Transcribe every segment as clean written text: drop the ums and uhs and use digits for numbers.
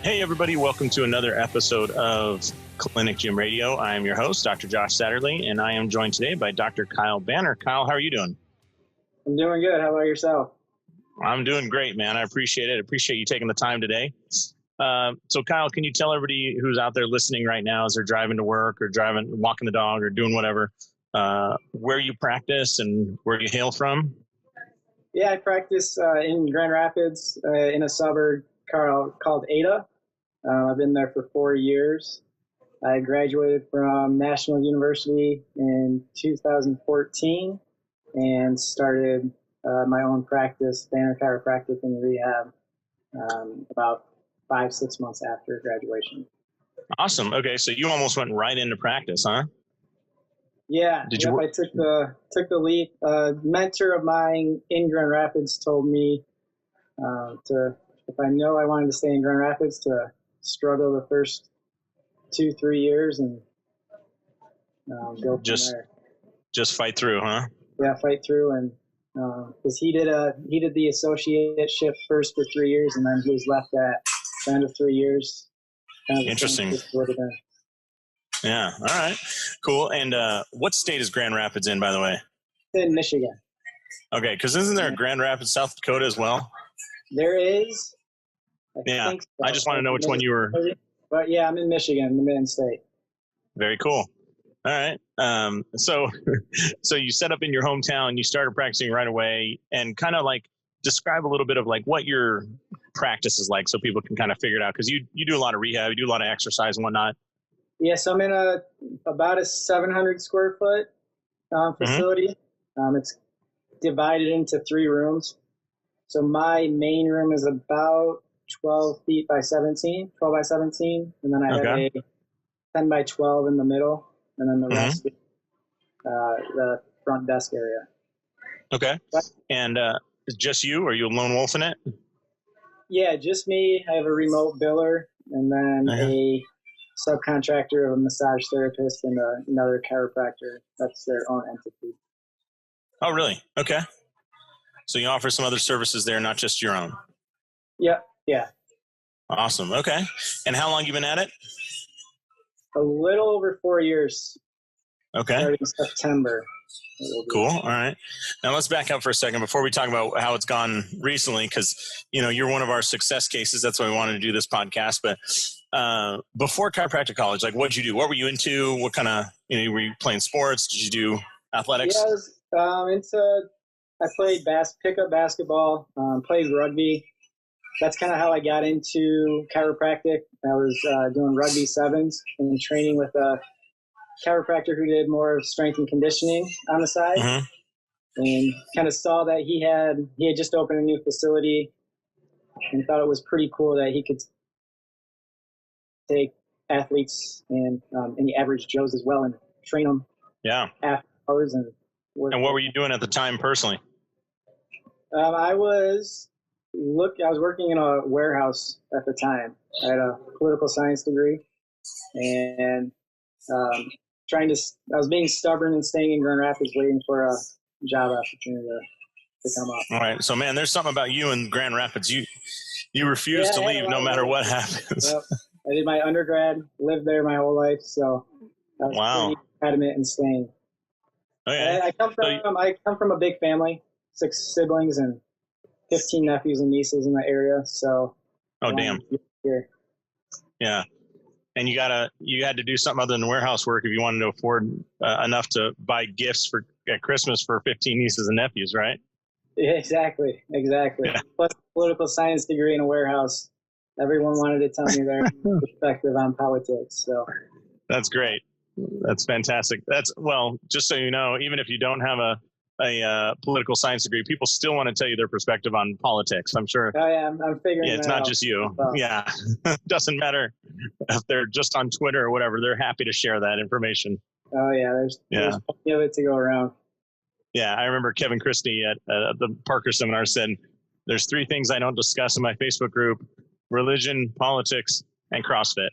Hey, everybody. Welcome to another episode of Clinic Gym Radio. I am your host, Dr. Josh Satterlee, and I am joined today by Dr. Kyle Banner. Kyle, how are you doing? I'm doing good. How about yourself? I'm doing great, man. I appreciate it. I appreciate you taking the time today. So, Kyle, can you tell everybody who's out there listening right now as they're driving to work or walking the dog or doing whatever, where you practice and where you hail from? Yeah, I practice in Grand Rapids in a suburb called Ada. I've been there for 4 years. I graduated from National University in 2014 and started my own practice, Banner Chiropractic and Rehab, about 5-6 months after graduation. Awesome. Okay, so you almost went right into practice, huh? Yeah, I took the leap. A mentor of mine in Grand Rapids told me if I know I wanted to stay in Grand Rapids, to struggle the first 2-3 years and go from there. Just fight through, huh? Yeah, fight through, and because he did the associateship first for 3 years, and then he was left at the end of 3 years. Interesting. Yeah. All right. Cool. And what state is Grand Rapids in, by the way? In Michigan. Okay, because isn't there a Grand Rapids, South Dakota as well? There is. I think so. I just want to know which one you were. But yeah, I'm in Michigan, the Mid State. Very cool. All right. So you set up in your hometown, you started practicing right away, and kind of like describe a little bit of like what your practice is like so people can kind of figure it out. Because you do a lot of rehab, you do a lot of exercise and whatnot. Yeah, so I'm in about a 700 square foot facility. Mm-hmm. It's divided into 3 rooms. So my main room is about 12 by 17, and then I have a 10 by 12 in the middle, and then the rest is the front desk area. Okay. And just you, or are you a lone wolf in it? Yeah, just me. I have a remote biller, and then a subcontractor of a massage therapist and another chiropractor. That's their own entity. Oh, really? Okay. So you offer some other services there, not just your own? Yep. Yeah. Awesome. Okay. And how long you been at it? A little over 4 years. Okay. Starting in September. Cool. All right. Now let's back up for a second before we talk about how it's gone recently, because, you're one of our success cases. That's why we wanted to do this podcast. But before chiropractic college, like what'd you do? What were you into? What kind of, were you playing sports? Did you do athletics? Yeah, I played pickup basketball, played rugby. That's kind of how I got into chiropractic. I was doing rugby sevens and training with a chiropractor who did more strength and conditioning on the side, and kind of saw that he had just opened a new facility and thought it was pretty cool that he could take athletes and any average Joes as well and train them. Yeah. After hours and work. And what were you doing at the time personally? I was working in a warehouse at the time. I had a political science degree, and I was being stubborn and staying in Grand Rapids, waiting for a job opportunity to come up. All right. So, man, there's something about you in Grand Rapids. You refuse to leave no matter what happens. Yep. I did my undergrad, lived there my whole life, so I was pretty adamant in staying. Okay. I come from a big family, 6 siblings and 15 nephews and nieces in the area. So. Oh, damn. Here. Yeah. And you had to do something other than warehouse work if you wanted to afford enough to buy gifts at Christmas for 15 nieces and nephews, right? Yeah, exactly. Yeah. Plus political science degree in a warehouse. Everyone wanted to tell me their perspective on politics. So. That's great. That's fantastic. Just so you know, even if you don't have a political science degree, people still want to tell you their perspective on politics. I'm sure. Oh yeah, I'm figuring. Yeah, it's not just you. Yeah, doesn't matter if they're just on Twitter or whatever. They're happy to share that information. Oh yeah, there's plenty of it to go around. Yeah, I remember Kevin Christie at the Parker seminar said, "There's 3 things I don't discuss in my Facebook group: religion, politics, and CrossFit."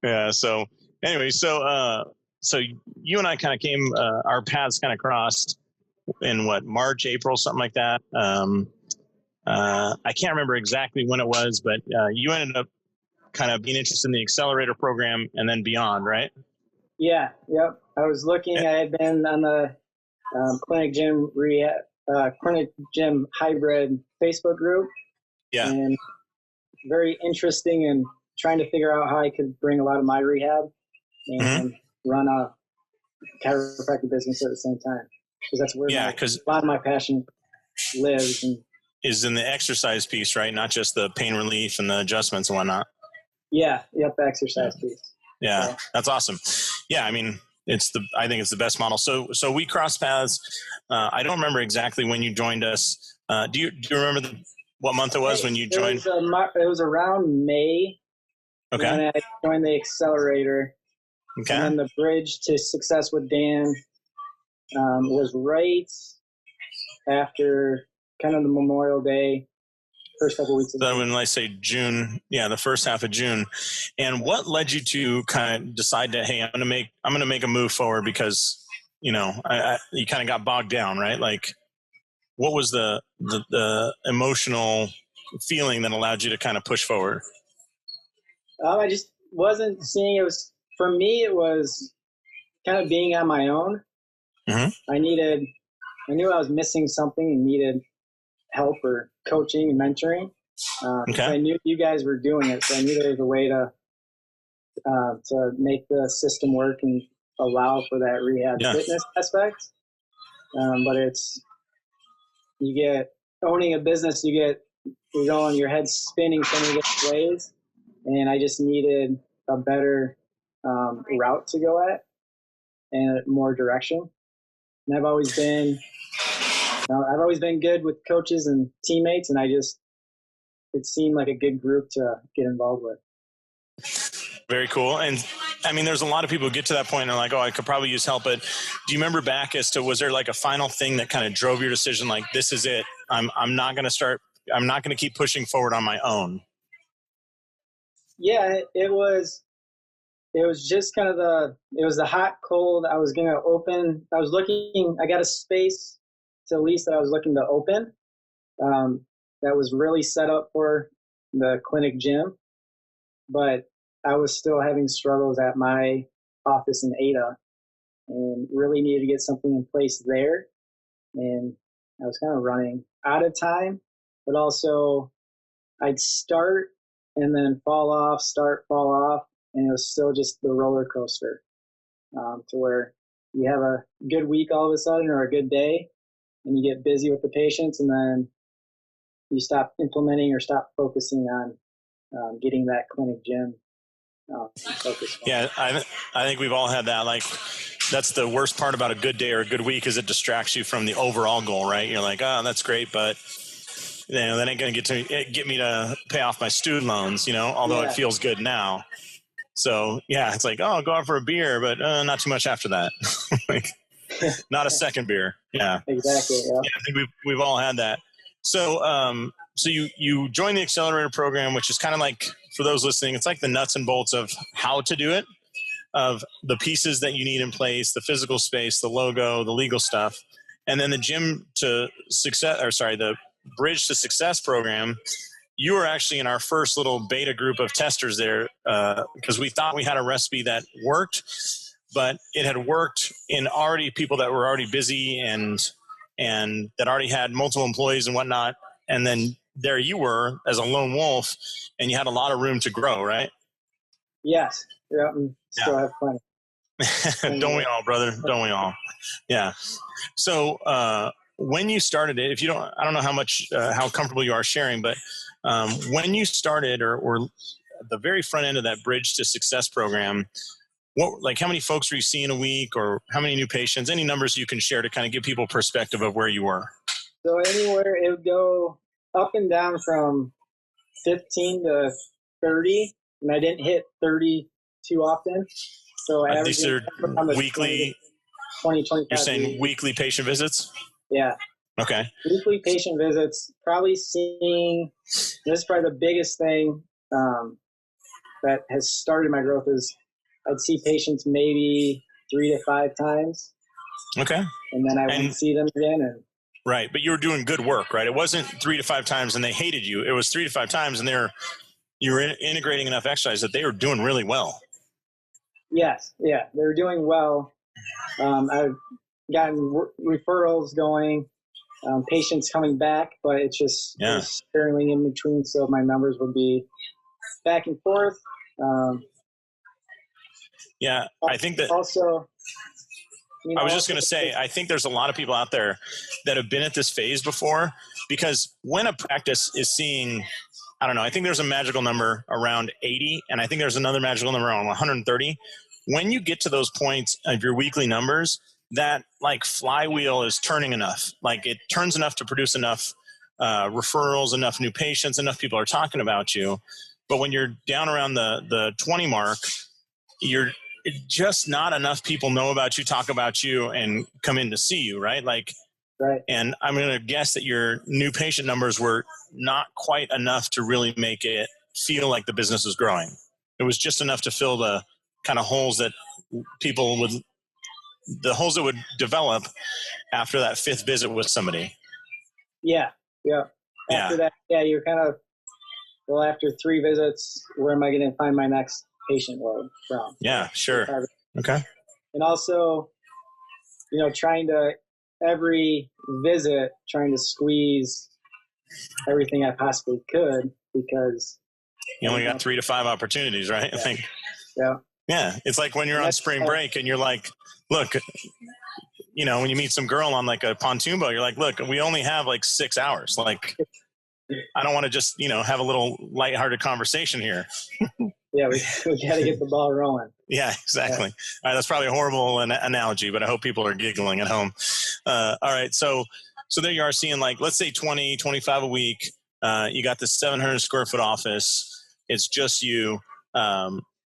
Yeah. So anyway, so you and I kind of came, our paths kind of crossed in March, April, something like that. I can't remember exactly when it was, but you ended up kind of being interested in the accelerator program and then beyond, right? Yeah. Yep. I was looking. I had been on the Clinic Gym Rehab, Clinic Gym Hybrid Facebook group, Yeah. and very interesting in trying to figure out how I could bring a lot of my rehab and run a chiropractic business at the same time, because that's where a lot of my passion lives. And is in the exercise piece, right? Not just the pain relief and the adjustments and whatnot. Yeah. Yep. The exercise piece. Yeah. So. That's awesome. Yeah. I mean, I think it's the best model. So we crossed paths. I don't remember exactly when you joined us. Do you remember what month it was when you joined? It was around May. Okay. When I joined the accelerator. Okay. And then the Bridge to Success with Dan was right after kind of the Memorial Day, first couple of weeks of June. When I say June, the first half of June. And what led you to kind of decide that, hey, I'm going to make a move forward because, you kind of got bogged down, right? Like, what was the emotional feeling that allowed you to kind of push forward? I just wasn't seeing it. For me, it was kind of being on my own. Mm-hmm. I knew I was missing something and needed help or coaching and mentoring. Okay. I knew you guys were doing it, so I knew there was a way to make the system work and allow for that rehab fitness aspect. But owning a business, you're going, your head's spinning so many different ways, and I just needed a better route to go at and more direction. And I've always been good with coaches and teammates, and it seemed like a good group to get involved with. Very cool. And I mean, there's a lot of people who get to that point and are like, oh, I could probably use help. But do you remember back as to, was there like a final thing that kind of drove your decision? Like, this is it. I'm not going to keep pushing forward on my own. Yeah, it was just kind of the hot, cold. I was I got a space to lease that I was looking to open. That was really set up for the clinic gym, but I was still having struggles at my office in Ada and really needed to get something in place there. And I was kind of running out of time, but also I'd start and then fall off, start, fall off. And it was still just the roller coaster to where you have a good week all of a sudden or a good day and you get busy with the patients and then you stop implementing or stop focusing on getting that clinic gym focused. Yeah, I think we've all had that. Like, that's the worst part about a good day or a good week is it distracts you from the overall goal, right? You're like, oh, that's great, but that ain't going to get me to pay off my student loans, although it feels good now. So, yeah, it's like, oh, I'll go out for a beer, but not too much after that. Like, not a second beer. Yeah. Exactly. Yeah. I think we've all had that. So, so you join the accelerator program, which is kind of like, for those listening, it's like the nuts and bolts of how to do it, of the pieces that you need in place, the physical space, the logo, the legal stuff. And then the the Bridge to Success program, you were actually in our first little beta group of testers there because we thought we had a recipe that worked, but it had worked in people that were already busy and that already had multiple employees and whatnot. And then there you were as a lone wolf, and you had a lot of room to grow, right? Yes. Yeah. Still have plenty. Don't we all, brother? Don't we all? Yeah. So when you started it, I don't know how comfortable you are sharing, but when you started or at the very front end of that Bridge to Success program, how many folks were you seeing a week, or how many new patients? Any numbers you can share to kind of give people perspective of where you were? So anywhere, it would go up and down from 15 to 30, and I didn't hit 30 too often. So these are weekly. 25. You're saying weekly patient visits? Yeah. Okay. Weekly patient visits. Probably seeing. This is probably the biggest thing that has started my growth is I'd see patients maybe 3 to 5 times. Okay. And then I wouldn't see them again, and Right. But you were doing good work, right? It wasn't 3 to 5 times and they hated you. It was 3 to 5 times and you were integrating enough exercise that they were doing really well. Yes. Yeah. They were doing well. I've gotten referrals going, patients coming back, but it's just it was sparingly in between. So my numbers would be back and forth. I think that also, I was just going to say, I think there's a lot of people out there that have been at this phase before, because when a practice is seeing, I don't know, I think there's a magical number around 80, and I think there's another magical number around 130. When you get to those points of your weekly numbers, that like flywheel is turning enough. Like it turns enough to produce enough referrals, enough new patients, enough people are talking about you. But when you're down around the 20 mark, you're just not enough people know about you, talk about you, and come in to see you, right? Right. And I'm going to guess that your new patient numbers were not quite enough to really make it feel like the business is growing. It was just enough to fill the kind of holes that would develop after that 5th visit with somebody. Yeah. After that, you're kind of, well, after 3 visits, where am I going to find my next patient load from? Yeah, sure. Okay. And also, trying to, every visit, trying to squeeze everything I possibly could, because you only got 3 to 5 opportunities, right? Yeah. I think. Yeah. Yeah. It's like when you're on spring break and you're like, look, when you meet some girl on like a pontoon boat, you're like, look, we only have like 6 hours. Like, I don't want to just, have a little lighthearted conversation here. Yeah, we got to get the ball rolling. Yeah, exactly. Yeah. All right, that's probably a horrible analogy, but I hope people are giggling at home. All right, so there you are seeing like, let's say 20, 25 a week. You got this 700 square foot office. It's just you.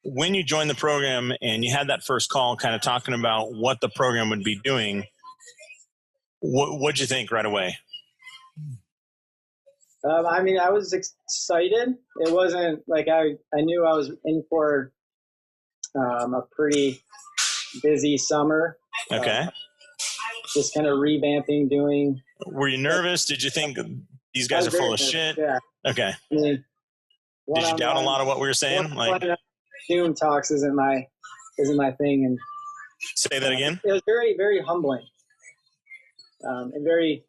When you joined the program and you had that first call kind of talking about what the program would be doing, what'd you think right away? I was excited. It wasn't like I knew I was in for a pretty busy summer. Okay. Just kind of revamping, doing. Were you nervous? Did you think these guys are full of shit? Yeah. Okay. I mean, did you doubt a lot of what we were saying? Like Zoom talks isn't my thing. And say that again. It was very, very humbling, and very,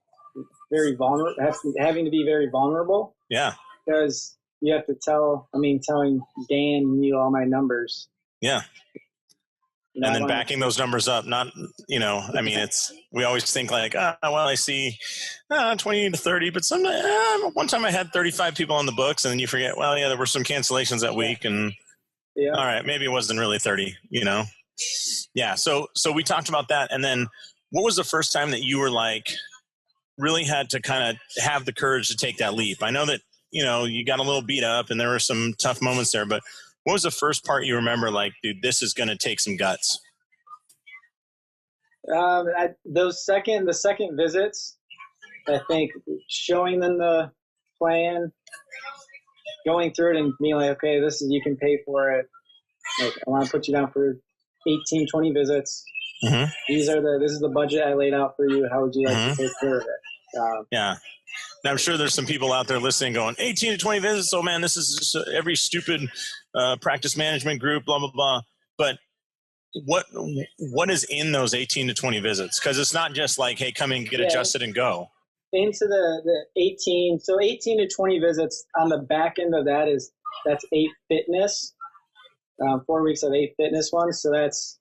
very vulnerable. Having to be very vulnerable. Yeah. Because you have to telling Dan and you all my numbers. Yeah. And then backing those numbers up, not, we always think like, I see 20 to 30, but one time I had 35 people on the books, and then you forget, well, yeah, there were some cancellations that week, and all right, maybe it wasn't really 30, Yeah. So we talked about that. And then what was the first time that you were like, really had to kind of have the courage to take that leap? I know that, you got a little beat up and there were some tough moments there, but what was the first part you remember, like, dude, this is going to take some guts? The second visits, I think showing them the plan, going through it and being like, okay, you can pay for it. Like, I want to put you down for 18, 20 visits. Mm-hmm. This is the budget I laid out for you. How would you like to take care of it? Yeah. Now, I'm sure there's some people out there listening going, 18 to 20 visits. Oh man, this is just every stupid practice management group, blah, blah, blah. But what is in those 18 to 20 visits? Because it's not just like, hey, come in, get adjusted and go. Into the 18. So 18 to 20 visits on the back end of that's 8 fitness, 4 weeks of 8 fitness ones. So that's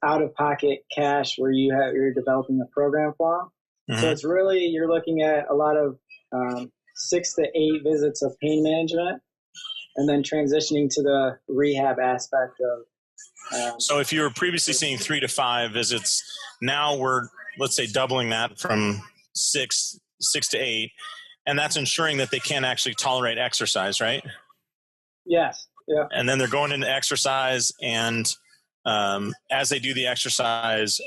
out of pocket cash where you're developing a program for them. Mm-hmm. So it's really, you're looking at a lot of 6 to 8 visits of pain management, and then transitioning to the rehab aspect of. So if you were previously seeing 3 to 5 visits, now we're, let's say, doubling that from 6 to 8, and that's ensuring that they can actually tolerate exercise, right? Yes. Yeah. And then they're going into exercise, and as they do the exercise,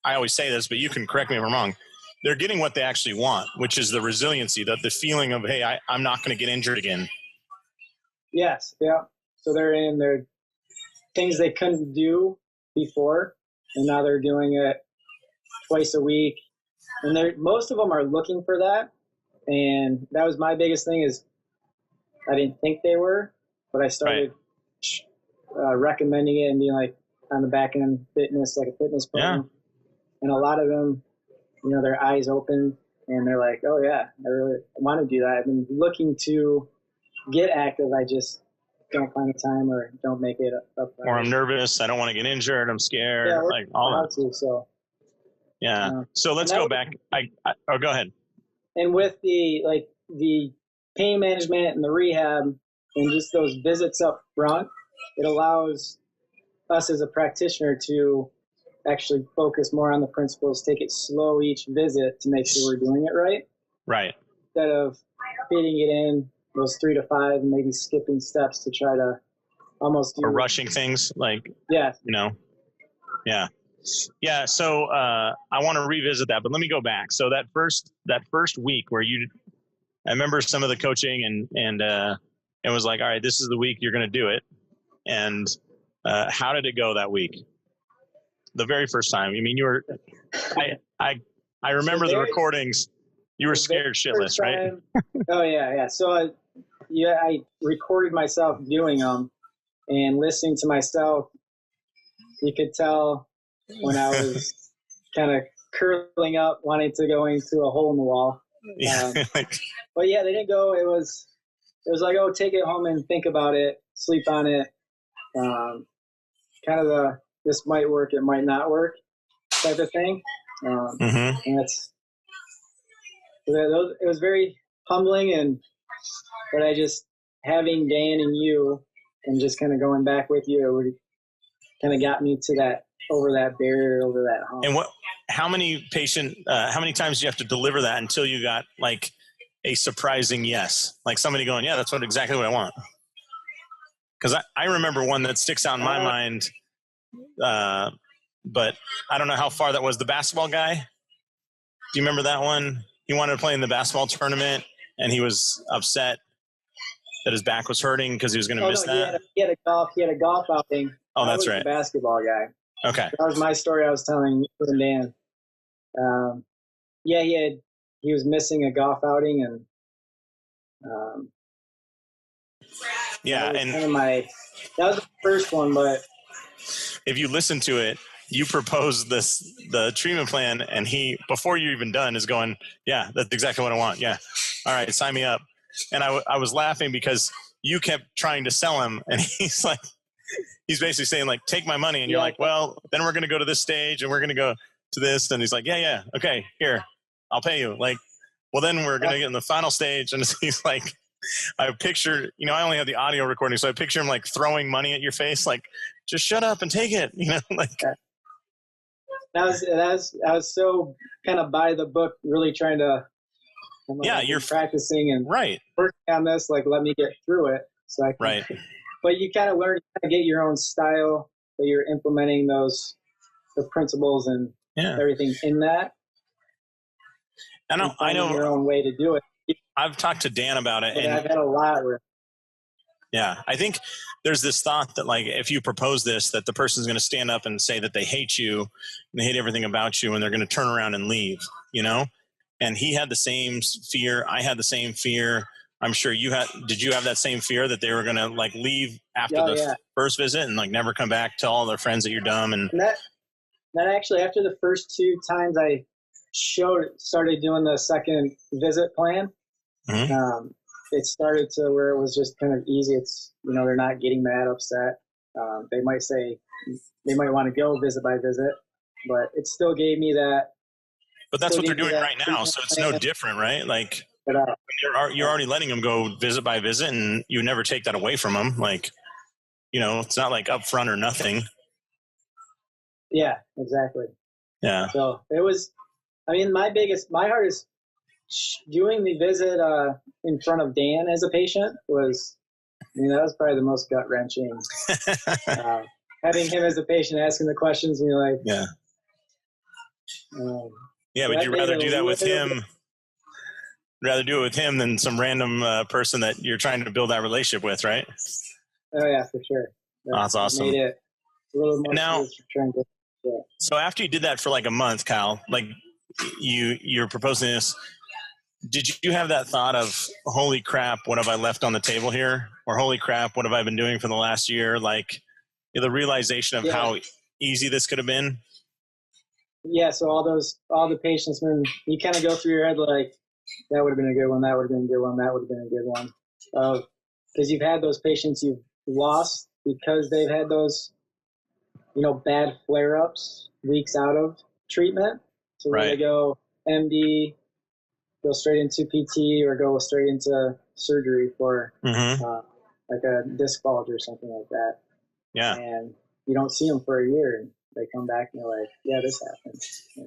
I always say this, but you can correct me if I'm wrong, they're getting what they actually want, which is the resiliency, the feeling of, hey, I'm not going to get injured again. Yes. Yeah. So they're things they couldn't do before, and now they're doing it twice a week, and most of them are looking for that. And that was my biggest thing is I didn't think they were, but I started recommending it and being like on the back end fitness, like a fitness program. Yeah. And a lot of them, you know, their eyes open and they're like, oh yeah, I really want to do that. I've been looking to get active. I just don't find the time or don't make it up. Or I'm nervous. I don't want to get injured. I'm scared. Yeah, like all that. So. Yeah. So let's go back. Go ahead. And with the pain management and the rehab and just those visits up front, it allows us as a practitioner to actually focus more on the principles, take it slow each visit to make sure we're doing it right. Right. Instead of fitting it in those 3 to 5 and maybe skipping steps to try to almost do. Or rushing things like, yeah. You know, yeah. Yeah. So I want to revisit that, but let me go back. So that first week where I remember some of the coaching and it was like, all right, this is the week you're going to do it. And how did it go that week? The very first time. I mean, I remember the recordings. You were scared shitless, right? Oh yeah. So I recorded myself doing them and listening to myself. You could tell when I was kind of curling up, wanting to go into a hole in the wall. Yeah. But yeah, they didn't go. It was like, oh, take it home and think about it, sleep on it. Kind of this might work, it might not work type of thing. And it was very humbling, but I just having Dan and you and just kind of going back with you, it kind of got me to that, over that barrier, over that hump. And how many times do you have to deliver that until you got like a surprising yes? Like somebody going, yeah, that's exactly what I want. Because I remember one that sticks out in my mind, but I don't know how far that was. The basketball guy. Do you remember that one? He wanted to play in the basketball tournament, and he was upset that his back was hurting because he was going to miss that. He had a golf outing. Oh, that's right. The basketball guy. Okay. That was my story I was telling you and Dan. He was missing a golf outing, and that was the first one. But if you listen to it, you proposed the treatment plan, and he, before you're even done, is going, yeah, that's exactly what I want. Yeah. All right, sign me up. And I was laughing because you kept trying to sell him, and he's basically saying like, take my money. And you're like, well, then we're going to go to this stage and we're going to go to this. And he's like, yeah. Okay, here, I'll pay you. Like, well, then we're going to get in the final stage. And he's like, I picture, I only have the audio recording. So I picture him like throwing money at your face, like, just shut up and take it. Like I was so kind of by the book, really trying to, you're practicing and right working on this, like, let me get through it. So I can, right. But you kind of learn to get your own style, but you're implementing the principles and everything in that. I know your own way to do it. I've talked to Dan about it, and I've had a lot with. Yeah, I think there's this thought that like if you propose this, that the person's going to stand up and say that they hate you and they hate everything about you, and they're going to turn around and leave. And he had the same fear. I had the same fear. I'm sure you had. Did you have that same fear that they were going to like leave after the first visit and like never come back, tell all their friends that you're dumb? And that actually, after the first 2 times I started doing the second visit plan, it started to where it was just kind of easy. It's, they're not getting mad, upset. They might say they might want to go visit by visit, but it still gave me that. But that's what they're doing right now, so it's no different, right? Like you're already letting them go visit by visit, and you never take that away from them. Like, it's not like upfront or nothing. Yeah, exactly. Yeah. So it was, my hardest doing the visit in front of Dan as a patient was, that was probably the most gut wrenching. Having him as a patient asking the questions, and you're like, yeah. Would you rather do that with him? Rather do it with him than some random person that you're trying to build that relationship with, right? Oh yeah, for sure. That's awesome. Made it a little more now. So after you did that for like a month, Kyle, like you're proposing this, did you have that thought of, holy crap, what have I left on the table here? Or holy crap, what have I been doing for the last year? Like the realization of how easy this could have been? Yeah, so all the patients, when you kind of go through your head like, that would have been a good one, that would have been a good one, that would have been a good one. Because you've had those patients you've lost because they've had those, bad flare-ups weeks out of treatment. So where they go MD, go straight into PT, or go straight into surgery for like a disc bulge or something like that. Yeah. And you don't see them for a year, and they come back and you're like, yeah, this happened.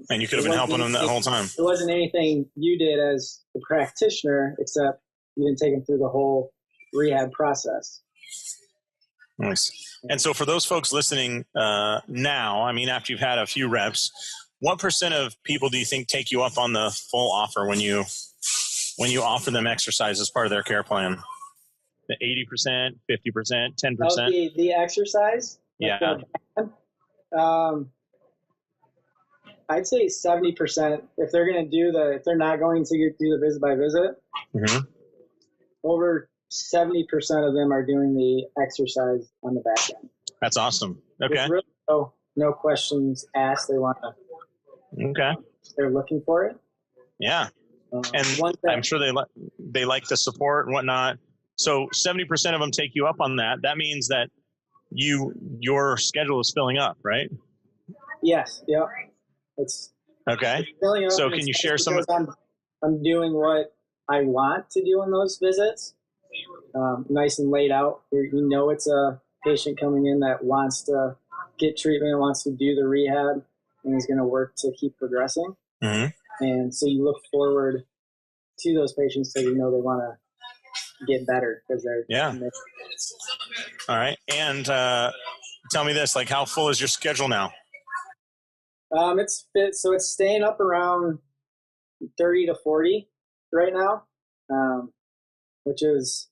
And you could have been helping them that whole time. It wasn't anything you did as a practitioner, except you didn't take them through the whole rehab process. Nice. And so for those folks listening now, I mean, after you've had a few reps, what % of people do you think take you up on the full offer when you offer them exercise as part of their care plan? The 80%, 50%, 10%? The exercise? Yeah. I'd say 70%. If they're going to if they're not going to do the visit by visit, over 70% of them are doing the exercise on the back end. That's awesome. Okay. Really no questions asked. They want to. Okay. They're looking for it. Yeah. And I'm sure they like the support and whatnot. So 70% of them take you up on that. That means that your schedule is filling up, right? Yes. Yeah. It's okay. Filling up. So can you share some? I'm doing what I want to do in those visits. Nice and laid out. It's a patient coming in that wants to get treatment, wants to do the rehab, and is going to work to keep progressing. And so you look forward to those patients because they want to get better because they're All right. And tell me this, like, how full is your schedule now? It's staying up around 30 to 40 right now, which is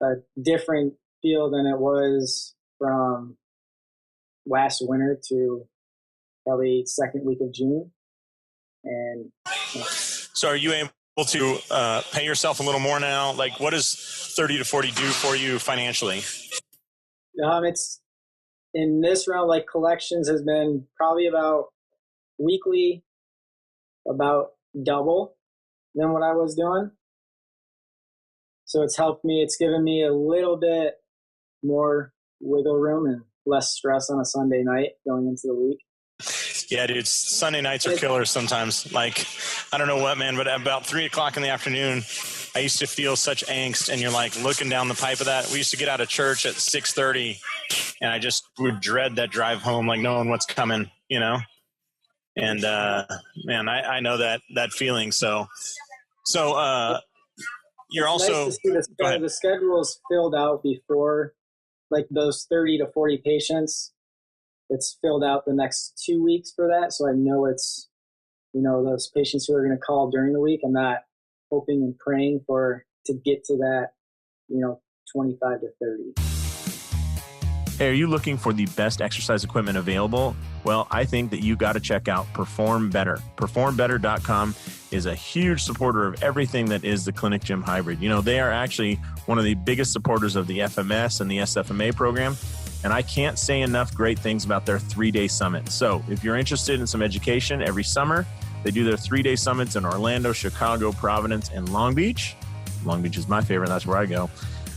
a different feel than it was from last winter to probably second week of June. And so are you able to pay yourself a little more now? Like, what does 30 to 40 do for you financially? It's in this round, like collections has been probably about weekly, about double than what I was doing. So it's helped me. It's given me a little bit more wiggle room and less stress on a Sunday night going into the week. Yeah, dude, Sunday nights are killers sometimes. Like, I don't know what, man, but about 3 o'clock in the afternoon, I used to feel such angst, and you're like looking down the pipe of that. We used to get out of church at 6:30, and I just would dread that drive home, like knowing what's coming, And man, I know that feeling. So you're also nice to see the schedule is filled out before, like those 30 to 40 patients. It's filled out the next 2 weeks for that. So I know it's, those patients who are going to call during the week. I'm not hoping and praying to get to that, 25 to 30. Hey, are you looking for the best exercise equipment available? Well, I think that you got to check out Perform Better. PerformBetter.com is a huge supporter of everything that is the Clinic Gym Hybrid. They are actually one of the biggest supporters of the FMS and the SFMA program. And I can't say enough great things about their 3-day summit. So if you're interested in some education every summer, they do their 3-day summits in Orlando, Chicago, Providence, and Long Beach. Long Beach is my favorite. That's where I go.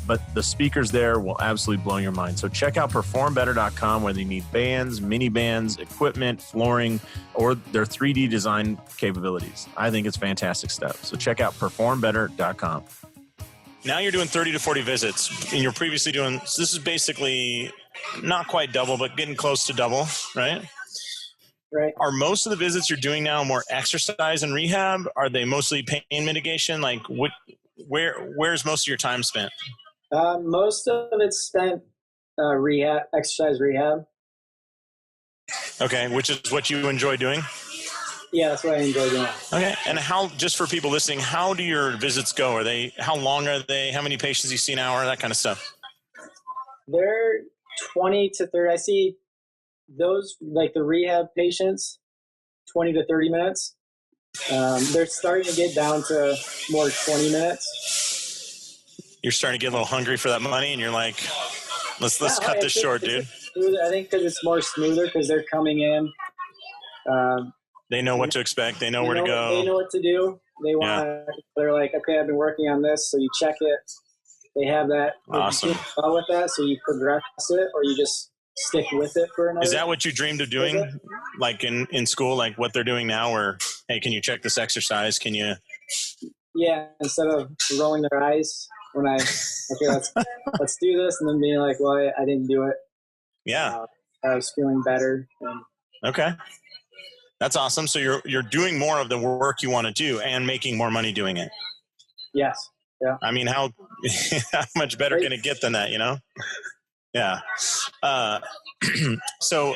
But the speakers there will absolutely blow your mind. So check out PerformBetter.com, whether you need bands, mini bands, equipment, flooring, or their 3D design capabilities. I think it's fantastic stuff. So check out PerformBetter.com. Now you're doing 30 to 40 visits, and you're previously doing, so this is basically not quite double, but getting close to double, right? Right. Are most of the visits you're doing now more exercise and rehab? Are they mostly pain mitigation? Like, where's most of your time spent? Most of it's spent exercise rehab. Okay, which is what you enjoy doing? Yeah, that's what I enjoy doing. Okay, and just for people listening, how do your visits go? How long are they? How many patients you see an hour? That kind of stuff. They're 20 to 30. I see those, like the rehab patients, 20 to 30 minutes. They're starting to get down to more 20 minutes. You're starting to get a little hungry for that money, and you're like, let's cut this short, dude. I think because it's more smoother because they're coming in. They know what to expect. They know where to go. They know what to do. They're like, okay, I've been working on this. So you check it. They have that. Awesome. You well with that, so you progress it, or you just stick with it for another. Is that what you dreamed of doing, like in school, like what they're doing now? Where, hey, can you check this exercise? Can you? Yeah, instead of rolling their eyes when let's do this, and then being like, well, I didn't do it. Yeah, I was feeling better. Okay, that's awesome. So you're doing more of the work you want to do and making more money doing it. Yes. Yeah. I mean, how much better can it get than that, you know? Yeah. So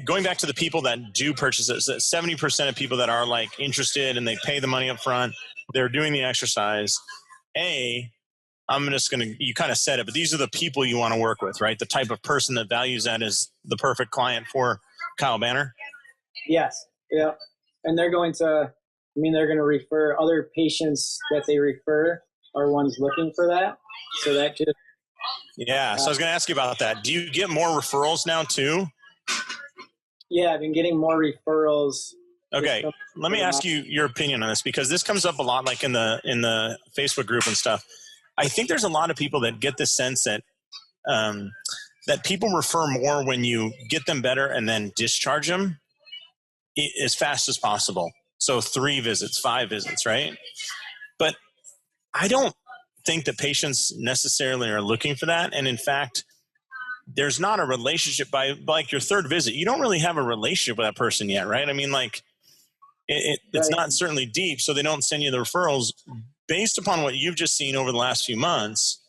going back to the people that do purchase it, 70% of people that are like interested and they pay the money up front, they're doing the exercise. I'm just going to, you kind of said it, but these are the people you want to work with, right? The type of person that values that is the perfect client for Kyle Banner. Yes. Yeah. And they're going to refer other patients that they refer are ones looking for that. So that just. Yeah. So I was going to ask you about that. Do you get more referrals now too? Yeah. I've been getting more referrals. Okay. Let me ask you your opinion on this, because this comes up a lot, like in the Facebook group and stuff. I think there's a lot of people that get the sense that, that people refer more when you get them better and then discharge them as fast as possible. So 3 visits, 5 visits, right? But I don't think that patients necessarily are looking for that. And in fact, there's not a relationship by like your 3rd visit. You don't really have a relationship with that person yet, right? I mean, like it's not certainly deep, so they don't send you the referrals. Based upon what you've just seen over the last few months,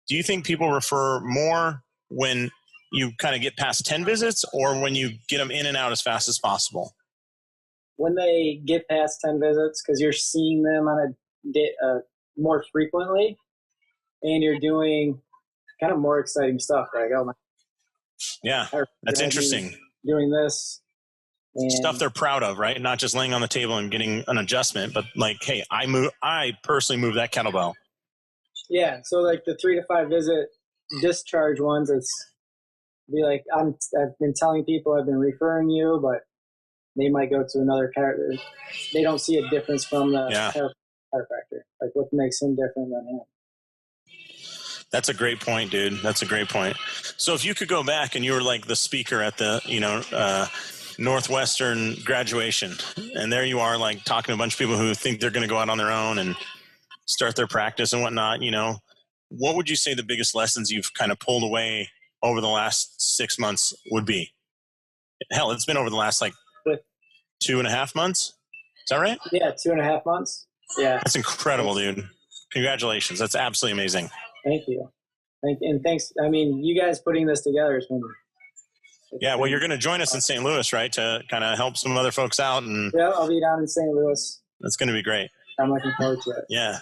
do you think people refer more when you kind of get past 10 visits or when you get them in and out as fast as possible? When they get past 10 visits, because you're seeing them on more frequently, and you're doing kind of more exciting stuff. Like, oh my, yeah, that's interesting. Doing this stuff they're proud of, right? Not just laying on the table and getting an adjustment, but like, hey, I personally move that kettlebell. Yeah, so like the 3 to 5 visit discharge ones, it's be like I've been telling people I've been referring you, but they might go to another chiropractor. They don't see a difference from the chiropractor. Like, what makes him different than him? That's a great point, dude. That's a great point. So if you could go back and you were like the speaker at the, Northwestern graduation, and there you are, like talking to a bunch of people who think they're going to go out on their own and start their practice and whatnot, what would you say the biggest lessons you've kind of pulled away over the last 6 months would be? Hell, it's been over the last like 2.5 months. Is that right? Yeah, 2.5 months. Yeah. That's incredible, dude. Congratulations. That's absolutely amazing. Thank you. And thanks. I mean, you guys putting this together is been. Yeah, well, you're going to join us in St. Louis, right, to kind of help some other folks out. Yeah, I'll be down in St. Louis. That's going to be great. I'm looking forward to it. Yeah.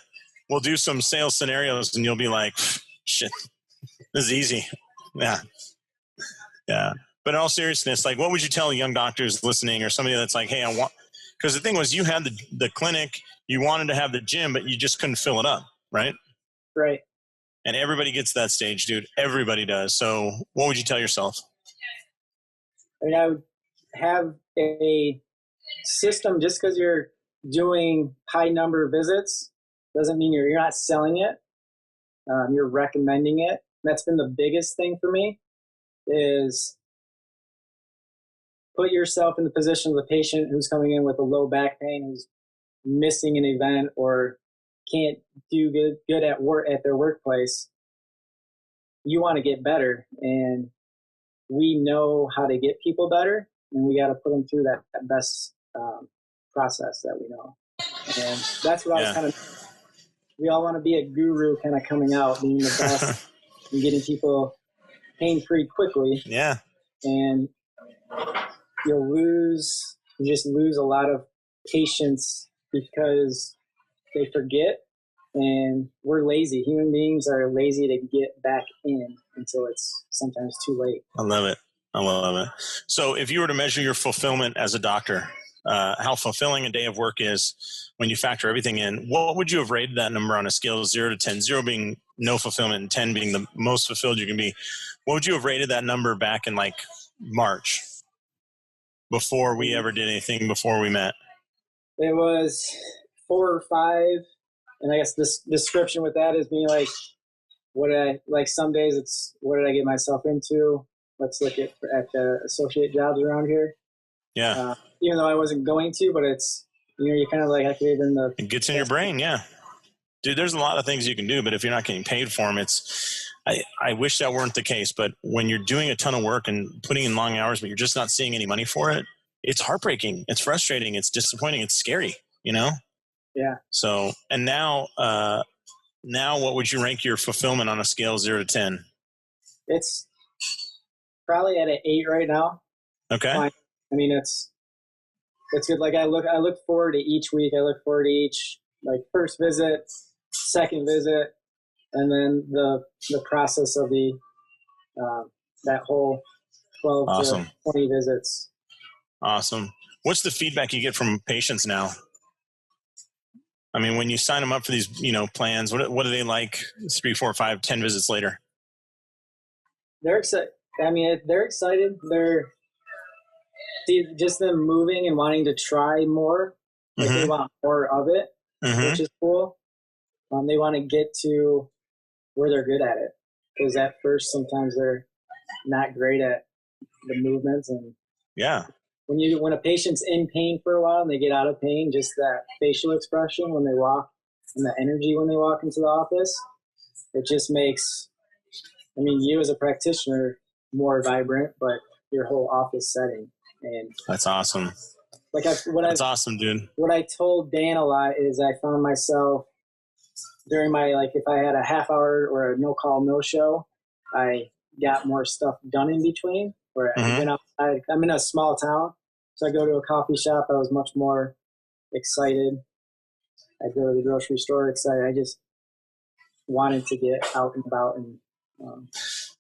We'll do some sales scenarios, and you'll be like, shit, this is easy. Yeah. Yeah. But in all seriousness, like, what would you tell young doctors listening or somebody that's like, hey, because the thing was you had the clinic, you wanted to have the gym, but you just couldn't fill it up, right? Right. And everybody gets to that stage, dude. Everybody does. So what would you tell yourself? I mean, I would have a system. Just because you're doing high number of visits doesn't mean you're not selling it. You're recommending it. That's been the biggest thing for me, is put yourself in the position of the patient who's coming in with a low back pain, who's missing an event or can't do good at work at their workplace. You want to get better, and we know how to get people better, and we got to put them through that best process that we know. And that's what I was we all want to be a guru kind of coming out, being the best and getting people pain-free quickly. Yeah. And you just lose a lot of patients because they forget, and we're lazy. Human beings are lazy to get back in until it's sometimes too late. I love it. I love it. So if you were to measure your fulfillment as a doctor, how fulfilling a day of work is when you factor everything in, what would you have rated that number on a scale of 0 to 10? 0 being no fulfillment and 10 being the most fulfilled you can be. What would you have rated that number back in like March before we ever did anything, before we met? It was 4 or 5. And I guess this description with that is being like, some days it's, what did I get myself into? Let's look at the associate jobs around here. Yeah. Even though I wasn't going to, but it's, you're kind of like activated in the... It gets in your brain, yeah. Dude, there's a lot of things you can do, but if you're not getting paid for them, I wish that weren't the case. But when you're doing a ton of work and putting in long hours, but you're just not seeing any money for it, it's heartbreaking. It's frustrating. It's disappointing. It's scary, Yeah. So, and now what would you rank your fulfillment on a scale of 0 to 10? It's probably at an 8 right now. Okay. I mean, it's good. Like I look forward to each week. I look forward to each, like, first visit, second visit, and then the process of the that whole 12 Awesome. to 20 visits. Awesome. What's the feedback you get from patients now? I mean, when you sign them up for these, plans, what are they like 3, 4, 5, 10 visits later? They're excited. I mean, they're excited. Just them moving and wanting to try more. Like They want more of it, which is cool. They want to get to where they're good at it, because at first sometimes they're not great at the movements. And yeah, when a patient's in pain for a while and they get out of pain, just that facial expression when they walk and the energy when they walk into the office, it just makes, you as a practitioner more vibrant, but your whole office setting. And that's awesome. That's awesome, dude. What I told Dan a lot is I found myself during my, if I had a half hour or a no call, no show, I got more stuff done in between. Where I went outside. I'm in a small town, so I go to a coffee shop. I was much more excited. I go to the grocery store excited. I just wanted to get out and about. And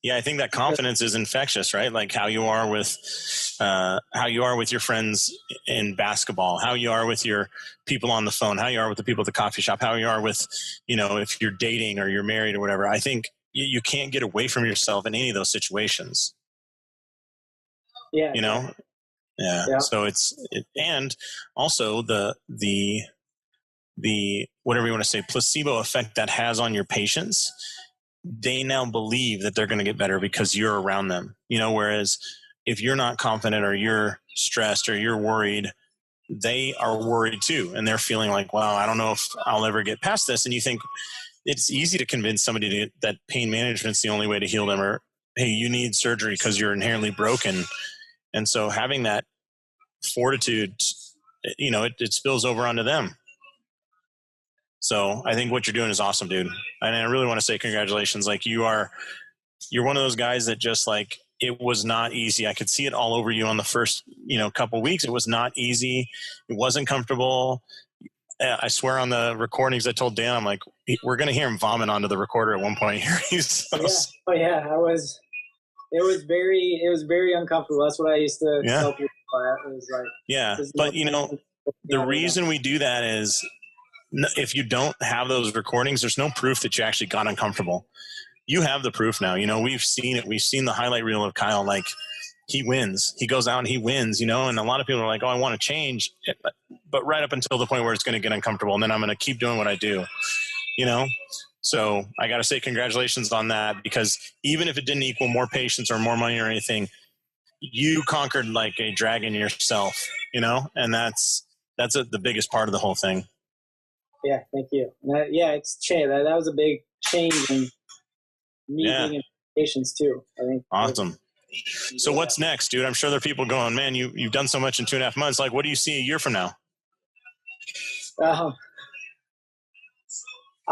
yeah, I think that confidence is infectious, right? Like how you are with your friends in basketball, how you are with your people on the phone, how you are with the people at the coffee shop, how you are with, if you're dating or you're married or whatever. I think you can't get away from yourself in any of those situations. Yeah. Yeah. So and also the whatever you want to say, placebo effect that has on your patients. They now believe that they're going to get better because you're around them, whereas if you're not confident or you're stressed or you're worried, they are worried too. And they're feeling like, wow, I don't know if I'll ever get past this. And you think it's easy to convince somebody that pain management's the only way to heal them, or, hey, you need surgery because you're inherently broken. And so having that fortitude, it spills over onto them. So I think what you're doing is awesome, dude. And I really want to say congratulations. Like you're one of those guys that just like, it was not easy. I could see it all over you on the first, couple weeks. It was not easy. It wasn't comfortable. I swear on the recordings, I told Dan, I'm like, we're going to hear him vomit onto the recorder at one point here. Oh yeah. It was very uncomfortable. That's what I used to tell people. It was like, yeah. But the reason we do that is, if you don't have those recordings, there's no proof that you actually got uncomfortable. You have the proof now. We've seen it. We've seen the highlight reel of Kyle. Like, he wins. He goes out and he wins, and a lot of people are like, oh, I want to change. But right up until the point where it's going to get uncomfortable, and then I'm going to keep doing what I do, So I got to say congratulations on that, because even if it didn't equal more patients or more money or anything, you conquered like a dragon yourself, and that's the biggest part of the whole thing. Yeah, thank you. It's changed. That was a big change in me being in patients too, I think. Awesome. So what's next, dude? I'm sure there are people going, man, you've done so much in 2.5 months. Like, what do you see a year from now? I'll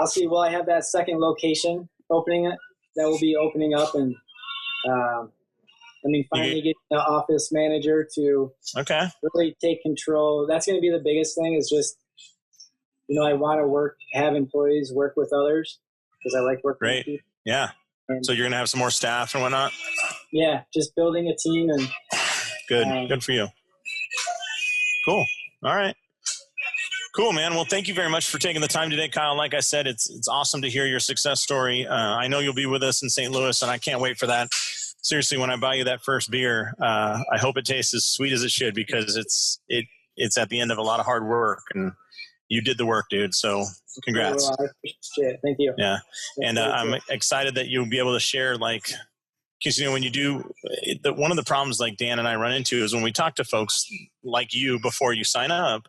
see. Well, I have that second location opening. That will be opening up, and finally get the office manager to really take control. That's going to be the biggest thing. Is just, I want to have employees work with others, because I like working with people. Yeah. And so you're going to have some more staff and whatnot? yeah, just building a team. And Good for you. Cool. All right. Cool, man. Well, thank you very much for taking the time today, Kyle. Like I said, it's awesome to hear your success story. I know you'll be with us in St. Louis, and I can't wait for that. Seriously, when I buy you that first beer, I hope it tastes as sweet as it should, because it's at the end of a lot of hard work, and you did the work, dude. So congrats. Well, I appreciate it. Thank you. Yeah. And I'm excited that you'll be able to share, like, because, when you do, one of the problems like Dan and I run into is when we talk to folks like you before you sign up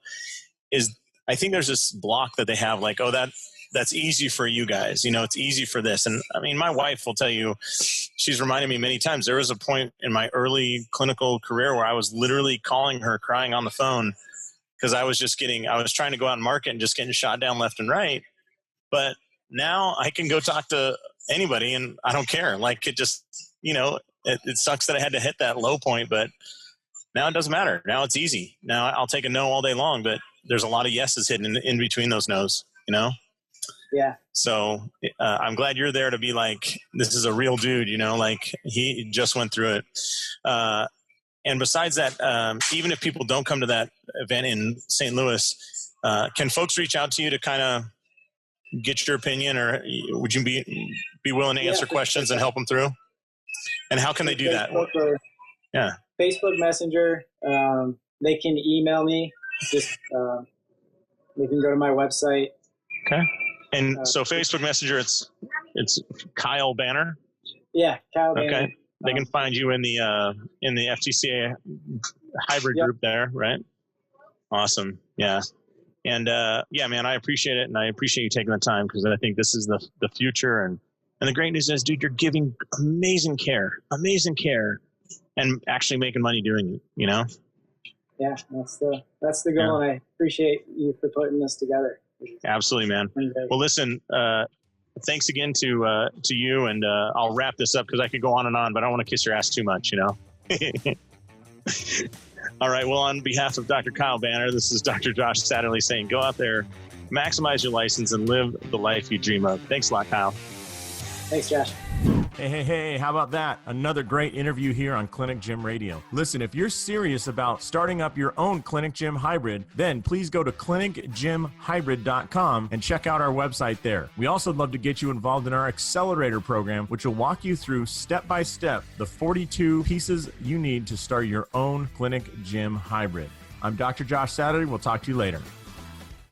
is I think there's this block that they have, like, oh, that's easy for you guys. It's easy for this. And I mean, my wife will tell you, she's reminded me many times, there was a point in my early clinical career where I was literally calling her, crying on the phone, because I was trying to go out and market and just getting shot down left and right. But now I can go talk to anybody and I don't care. Like, it just, it sucks that I had to hit that low point, but now it doesn't matter. Now it's easy. Now I'll take a no all day long, but there's a lot of yeses hidden in between those no's, Yeah. So I'm glad you're there to be like, this is a real dude, like he just went through it. And besides that, even if people don't come to that event in St. Louis, can folks reach out to you to kind of get your opinion, or would you be willing to answer questions and help them through? And how can they do that? Yeah. Facebook Messenger. They can email me. Just they can go to my website. Okay. And so Facebook Messenger, it's Kyle Banner. Yeah, Kyle Banner. Okay. They can find you in the FTCA hybrid group there, right? Awesome. Yeah. And yeah, man, I appreciate it, and I appreciate you taking the time, because I think this is the future. And the great news is, dude, you're giving amazing care, and actually making money doing it. Yeah, that's the goal, and I appreciate you for putting this together. Absolutely, man. Well, listen, thanks again to you, and I'll wrap this up because I could go on, but I don't want to kiss your ass too much, All right. Well, on behalf of Dr. Kyle Banner, this is Dr. Josh Satterlee saying, go out there, maximize your license, and live the life you dream of. Thanks a lot, Kyle. Thanks, Josh. Hey, how about that? Another great interview here on Clinic Gym Radio. Listen, if you're serious about starting up your own Clinic Gym Hybrid, then please go to clinicgymhybrid.com and check out our website there. We also love to get you involved in our Accelerator program, which will walk you through step-by-step the 42 pieces you need to start your own Clinic Gym Hybrid. I'm Dr. Josh Satterlee. We'll talk to you later.